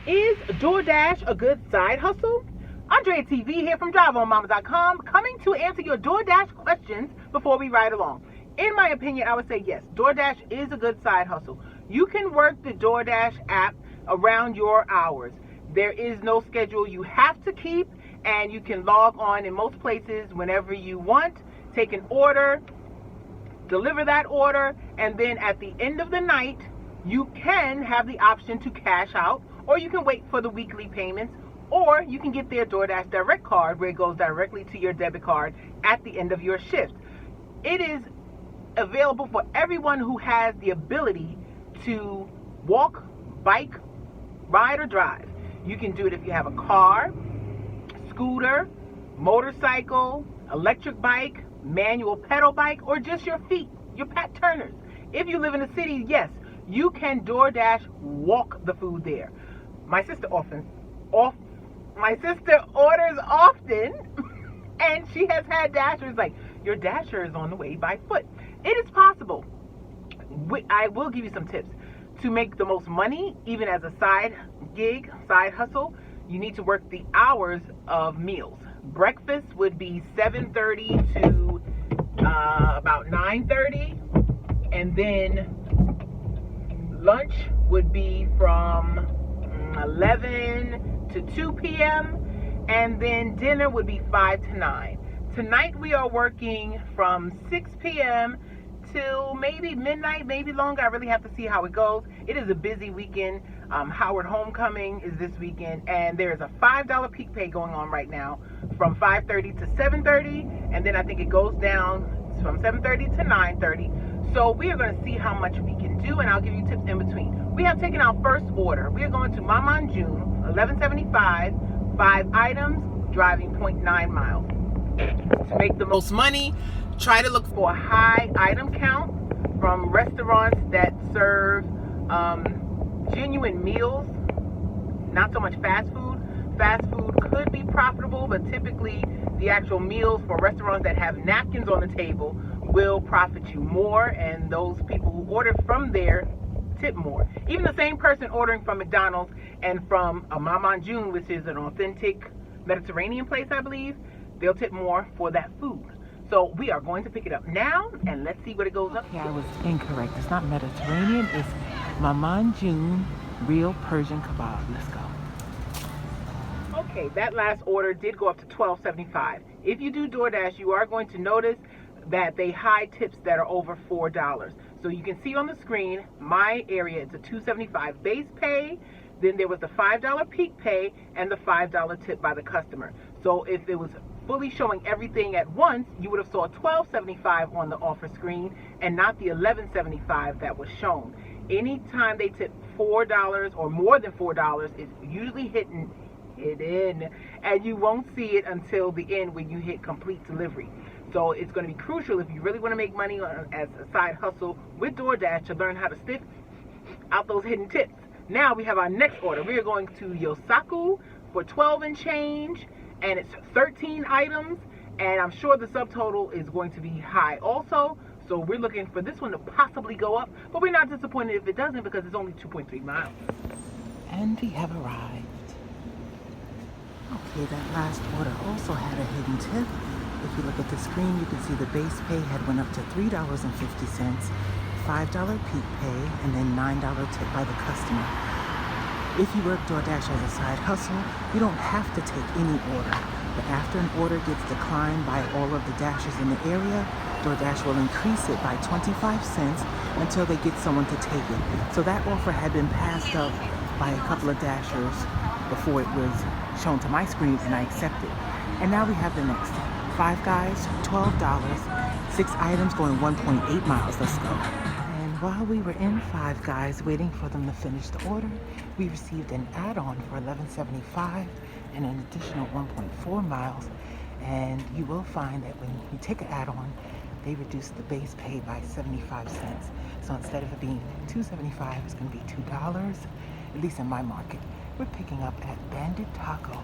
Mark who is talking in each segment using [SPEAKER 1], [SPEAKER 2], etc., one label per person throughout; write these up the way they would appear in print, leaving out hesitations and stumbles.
[SPEAKER 1] Is Doordash a good side hustle? Andrea TV here from DriveOnMama.com, coming to answer your Doordash questions before we ride along. In my opinion, I would say yes, Doordash is a good side hustle. You can work the Doordash app around your hours. There is no schedule you have to keep, and you can log on in most places whenever you want, take an order, deliver that order, and then at the end of the night, you can have the option to cash out, or you can wait for the weekly payments, or you can get their DoorDash Direct card where it goes directly to your debit card at the end of your shift. It is available for everyone who has the ability to walk, bike, ride, or drive. You can do it if you have a car, scooter, motorcycle, electric bike, manual pedal bike, or just your feet, your Pat Turners. If you live in the city, yes, you can DoorDash walk the food there. My sister orders often, and she has had Dashers like, your Dasher is on the way by foot. It is possible. I will give you some tips. To make the most money, even as a side gig, side hustle, you need to work the hours of meals. Breakfast would be 7:30 to about 9:30, and then lunch would be from 11 to 2 p.m. and then dinner would be 5 to 9. Tonight we are working from 6 p.m. till maybe midnight, maybe longer. I really have to see how it goes. It is a busy weekend. Howard Homecoming is this weekend, and there is a $5 peak pay going on right now from 5:30 to 7:30, and then I think it goes down from 7:30 to 9:30. So we are going to see how much we can do, and I'll give you tips in between. We have taken our first order. We are going to Mama on June, 1175, 5 items, driving 0.9 miles. To make the most money, try to look for a high item count from restaurants that serve genuine meals, not so much fast food. Fast food could be profitable, but typically the actual meals for restaurants that have napkins on the table will profit you more, and those people who order from there tip more. Even the same person ordering from McDonald's and from a Mama on June, which is an authentic Mediterranean place, I believe, they'll tip more for that food. So we are going to pick it up now, and let's see what it goes up to.
[SPEAKER 2] I was incorrect. It's not Mediterranean. It's Mama on June real Persian kebab. Let's go.
[SPEAKER 1] Okay, that last order did go up to $12.75. If you do DoorDash, you are going to notice that they hide tips that are over $4. So you can see on the screen, my area, it's a $2.75 base pay. Then there was the $5 peak pay and the $5 tip by the customer. So if it was fully showing everything at once, you would have saw $12.75 on the offer screen and not the $11.75 that was shown. Anytime they tip $4 or more than $4, it's usually hidden, and you won't see it until the end when you hit complete delivery. So it's going to be crucial if you really want to make money as a side hustle with DoorDash to learn how to sniff out those hidden tips. Now we have our next order. We are going to Yosaku for 12 and change, and it's 13 items, and I'm sure the subtotal is going to be high also. So we're looking for this one to possibly go up, but we're not disappointed if it doesn't because it's only 2.3 miles.
[SPEAKER 2] And we have arrived. Okay, that last order also had a hidden tip. If you look at the screen, you can see the base pay had went up to $3.50, $5 peak pay, and then $9 tip by the customer. If you work DoorDash as a side hustle, you don't have to take any order. But after an order gets declined by all of the Dashers in the area, DoorDash will increase it by 25 cents until they get someone to take it. So that offer had been passed up by a couple of Dashers before it was shown to my screen, and I accepted. And now we have the next. 5 guys, $12, 6 items going 1.8 miles. Let's go. And while we were in Five Guys waiting for them to finish the order, we received an add-on for $11.75 and an additional 1.4 miles. And you will find that when you take an add-on, they reduce the base pay by 75 cents. So instead of it being $2.75, it's going to be $2, at least in my market. We're picking up at Bandit Taco.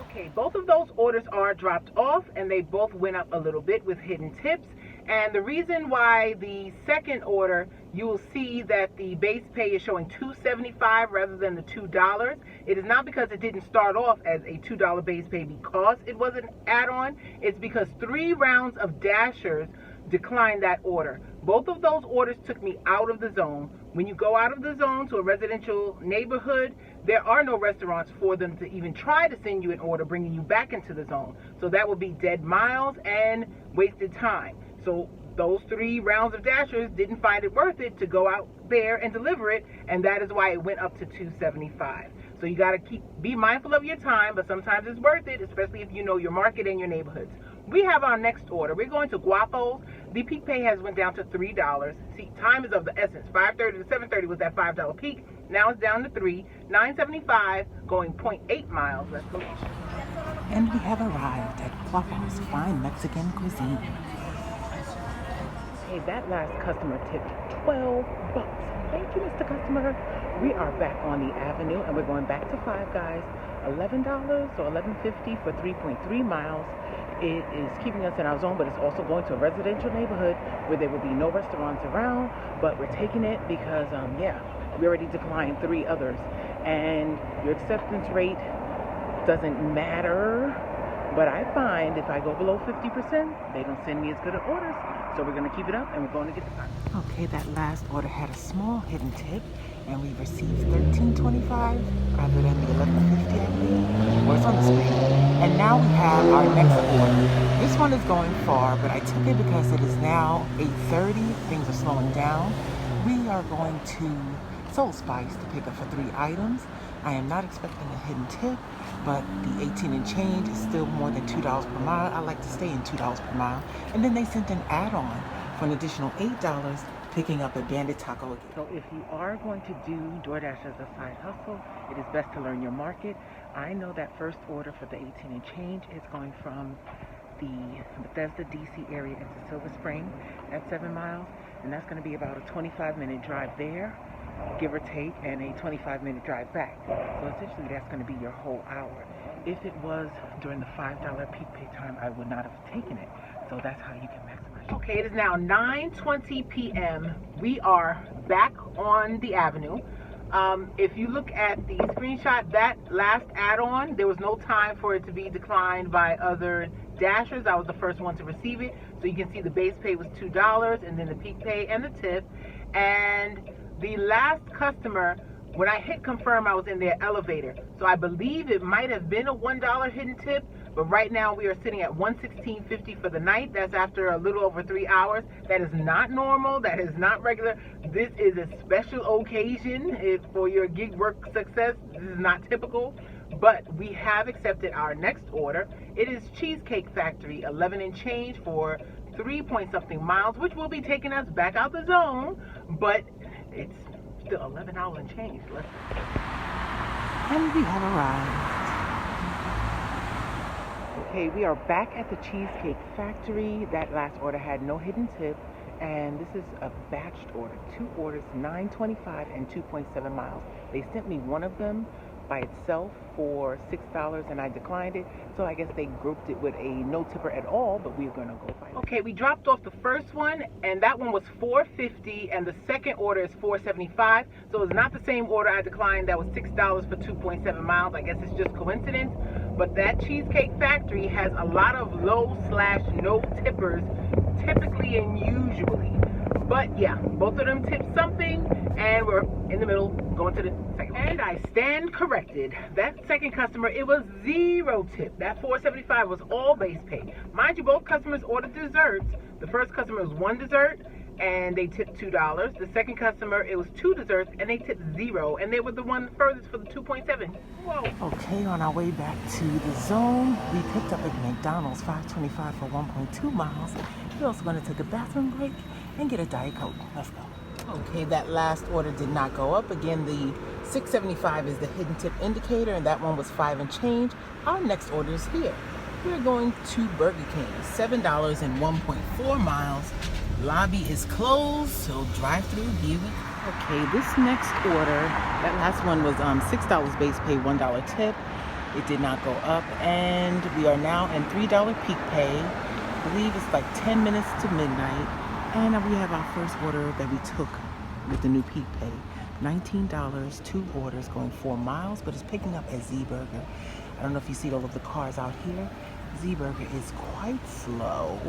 [SPEAKER 1] Okay, both of those orders are dropped off, and they both went up a little bit with hidden tips. And the reason why the second order you will see that the base pay is showing $2.75 rather than the $2. It is not because it didn't start off as a $2 base pay because it was an add-on. It's because 3 rounds of Dashers declined that order. Both of those orders took me out of the zone. When you go out of the zone to a residential neighborhood, there are no restaurants for them to even try to send you an order bringing you back into the zone. So that would be dead miles and wasted time. So those 3 rounds of Dashers didn't find it worth it to go out there and deliver it, and that is why it went up to $2.75. So you got to be mindful of your time, but sometimes it's worth it, especially if you know your market and your neighborhoods. We have our next order. We're going to Guapo's. The peak pay has went down to $3. See, time is of the essence. 5:30 to 7:30 was that $5 peak. Now it's down to $3. $9.75, going 0.8 miles. Let's go.
[SPEAKER 2] And we have arrived at Guapo's Fine Mexican Cuisine.
[SPEAKER 1] Hey, that last customer tipped $12. Thank you, Mr. Customer. We are back on the avenue and we're going back to Five Guys. $11 or $11.50 for 3.3 miles. It is keeping us in our zone, but it's also going to a residential neighborhood where there will be no restaurants around, but we're taking it because, we already declined 3 others. And your acceptance rate doesn't matter, but I find if I go below 50%, they don't send me as good of orders. So we're going to keep it up and we're going to get the time.
[SPEAKER 2] Okay, that last order had a small hidden tip, and we received $13.25 rather than the $11.50, I believe. Well, it's on the screen. And now we have our next order. This one is going far, but I took it because it is now 8:30. Things are slowing down. We are going to Soul Spice to pick up for 3 items. I am not expecting a hidden tip, but the 18 and change is still more than $2 per mile. I like to stay in $2 per mile. And then they sent an add-on for an additional $8, picking up a Bandit Taco again.
[SPEAKER 1] So if you are going to do DoorDash as a side hustle, it is best to learn your market. I know that first order for the 18 and change is going from the Bethesda, DC area into Silver Spring at 7 miles. And that's going to be about a 25-minute drive there, give or take, and a 25-minute drive back. So essentially that's going to be your whole hour. If it was during the $5 peak pay time, I would not have taken it. So that's how you can maximize. Okay, it is now 9:20 p.m. We are back on the avenue. If you look at the screenshot, that last add-on, there was no time for it to be declined by other Dashers. I was the first one to receive it. So you can see the base pay was $2 and then the peak pay and the tip. And the last customer, when I hit confirm, I was in their elevator. So I believe it might have been a $1 hidden tip, but right now we are sitting at $116.50 for the night. That's after a little over 3 hours. That is not normal. That is not regular. This is a special occasion for your gig work success. This is not typical, but we have accepted our next order. It is Cheesecake Factory, 11 and change for 3-point-something miles, which will be taking us back out the zone, but it's still $11 and change. Let's go.
[SPEAKER 2] And we have arrived.
[SPEAKER 1] Okay, we are back at the Cheesecake Factory. That last order had no hidden tip, and this is a batched order. 2 orders, $9.25 and 2.7 miles. They sent me one of them by itself for $6 and I declined it, so I guess they grouped it with a no tipper at all, but we're gonna go find it. Okay, we dropped off the first one, and that one was $4.50, and the second order is $4.75, so it's not the same order I declined that was $6 for 2.7 miles. I guess it's just coincidence, but that Cheesecake Factory has a lot of low/no tippers, typically and usually. But yeah, both of them tipped something, and we're in the middle going to the second. And I stand corrected. That second customer, it was 0 tip. That $4.75 was all base pay. Mind you, both customers ordered desserts. The first customer was 1 dessert, and they tipped $2. The second customer, it was 2 desserts, and they tipped 0. And they were the one furthest for the 2.7. Whoa.
[SPEAKER 2] Okay, on our way back to the zone, we picked up at McDonald's $5.25 for 1.2 miles. We're also going to take a bathroom break and get a Diet Coke. Let's go. Okay, that last order did not go up. Again, the $6.75 is the hidden tip indicator, and that one was 5 and change. Our next order is here. We're going to Burger King, $7 and 1.4 miles. Lobby is closed, so drive-through, give it. Okay, this next order, that last one was $6 base pay, $1 tip. It did not go up, and we are now in $3 peak pay. I believe it's like 10 minutes to midnight. And we have our first order that we took with the new peak pay. $19, 2 orders, going 4 miles, but it's picking up at Z-Burger. I don't know if you see all of the cars out here. Z-Burger is quite slow,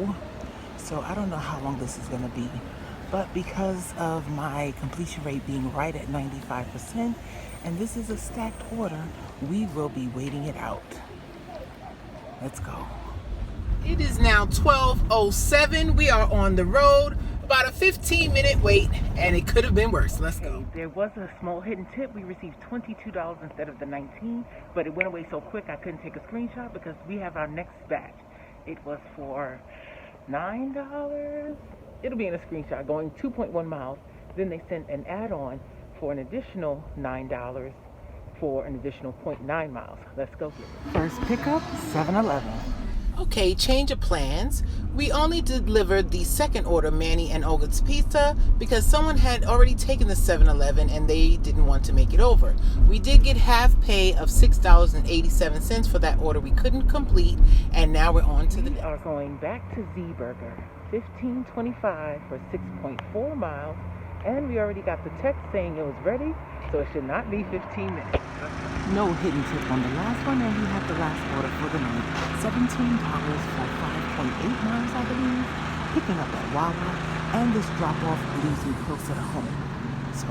[SPEAKER 2] so I don't know how long this is going to be. But because of my completion rate being right at 95%, and this is a stacked order, we will be waiting it out. Let's go.
[SPEAKER 1] It is now 12:07. We are on the road. About a 15-minute wait, and it could have been worse. Let's go. There was a small hidden tip. We received $22 instead of the $19, but it went away so quick I couldn't take a screenshot because we have our next batch. It was for $9. It'll be in a screenshot, going 2.1 miles. Then they sent an add-on for an additional $9 for an additional 0.9 miles. Let's go get it.
[SPEAKER 2] First pickup, 7-Eleven.
[SPEAKER 1] Okay, change of plans. We only delivered the second order, Manny and Olga's Pizza, because someone had already taken the 7-Eleven and they didn't want to make it over. We did get half pay of $6.87 for that order we couldn't complete, and now we're on to the... We are going back to Z-Burger, $15.25 for 6.4 miles, and we already got the text saying it was ready, so it should not be 15 minutes.
[SPEAKER 2] No hidden tip on the last one, and we have the last order for the night. $17 for 5.8 miles, I believe. Picking up at Wawa, and this drop-off leaves me closer to home. So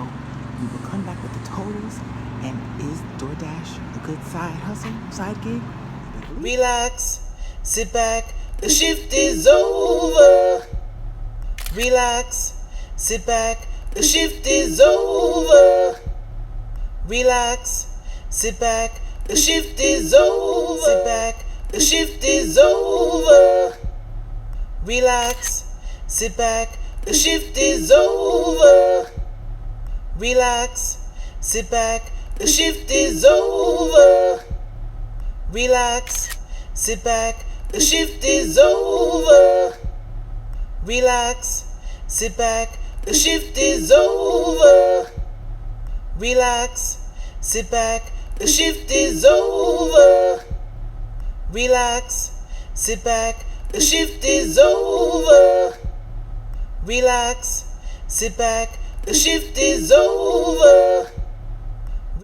[SPEAKER 2] we will come back with the totals, and is Doordash a good side hustle, side gig?
[SPEAKER 1] Relax, sit back, the shift is over. Relax, sit back, the shift is over. Relax, sit back, the shift is over. Sit back, the shift is over. Relax, sit back, the shift is over. Relax, sit back, the shift is over. Relax, sit back, the shift is over. Relax, sit back, the shift is over. Relax, sit back, the shift is over. Relax, sit back, the shift is over. Relax, sit back, the shift is over.